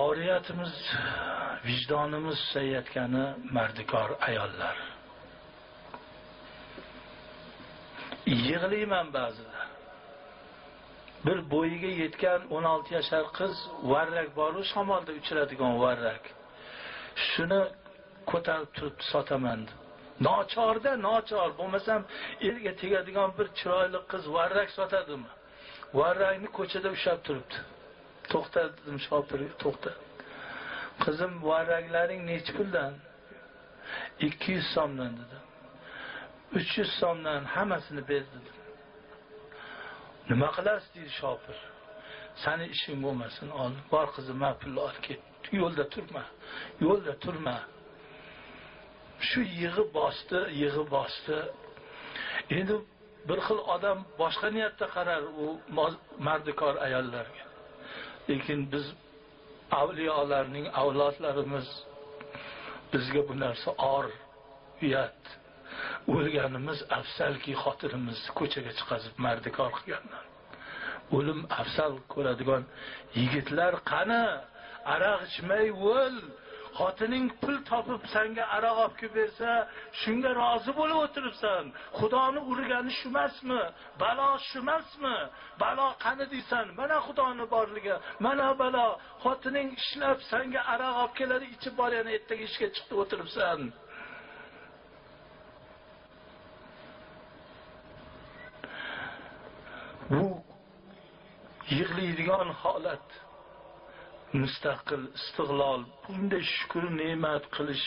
oriyatimiz, vijdonimiz sayayotgani mardikor ayollar. Yig'layman ba'zida. Bir bo'yiga yetgan 16 yashar qiz varrak boru shamolda uchiradigan varrak. Shuni ko'tarib turib sotaman. Nochor bo'lmasam elga tegadigan bir chiroyli qiz varrak sotadimi? Varrakni ko'chada ushlab turibdi. To'xta dedim, shopir, to'xta. Qizim, varraklaring necha puldan? 200 so'mdan dedi. 300 so'mdan hammasini berdi. Nima qilasiz dedi shopir. Seni ishing bo'lmasin, ol. Bor qizim, men pulni olib ket. Yo'lda turma. Shu yig'i bosdi. Endi bir xil odam boshqa niyatda qarar u mardikor ayollarga. Lekin biz avliyolarning avlodlarimiz bizga bu narsa uyat. O'lganimiz afsalki xotinimizni ko'chaga chiqazib mardikor qilganlar. O'lim afsal ko'radigan yigitlar qani? Aroq ichmay o'l. Xotining pul topib senga aroq olib kelib bersa, shunga rozi bo'lib o'tiribsan. Xudoni urgani shu emasmi? Balo shu emasmi? Balo qani deysan? Mana xudoni borligi, mana balo. Xotining ishlab senga aroq olib keladi, ichib borayani ertaga ishga chiqib o'tiribsan. Bu yig'laydigan holat, mustaqil, istiqlol, bunday shukr ne'mat qilish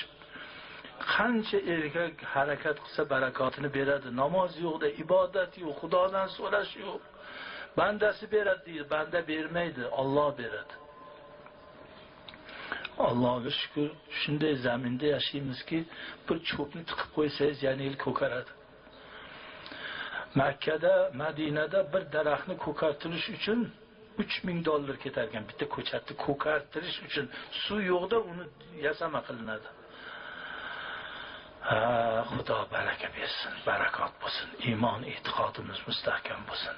qancha erkak harakat qilsa barakotini beradi. Namoz yo'qda, ibodat yo'q, Xudodan so'rash yo'q. Bandasi beradi deydi, banda bermaydi, Alloh beradi. Allohga shukr, shunday zaminda yashaymizki, bir cho'pni tiqib qo'ysangiz yana yil ko'karadi. Makkada, Madinada bir daraxtni ko'kartirish uchun $3000 ketar ekan. Bitta ko'chatni ko'kartirish uchun suv yo'qda uni yasama qilinadi. Xudo baraka bersin, barakot bo'lsin, iymon, e'tiqodimiz mustahkam bo'lsin.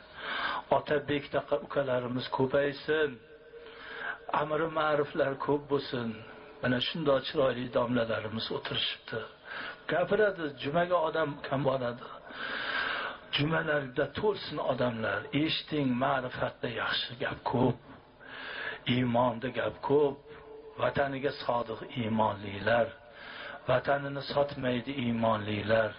Otabekdaqa ukalarimiz ko'paysin. Amri ma'ruflar ko'p bo'lsin. Mana shunday chiroyli domlalarimiz o'tirishibdi. Gapiradi, jumaga odam kam boradi. Jumalarda to'lsin odamlar. Eshiting, ma'rifatda yaxshi gap ko'p. Iymonda gap ko'p. Vataniga sodiq iymonlilar, vatanini sotmaydi iymonlilar.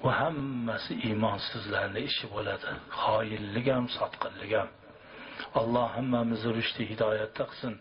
Va hammasi iymonsizlarning ishi bo'ladi. Xoinlik ham, sotqinlik ham. Alloh hammamizni rushdi hidoyatda qilsin.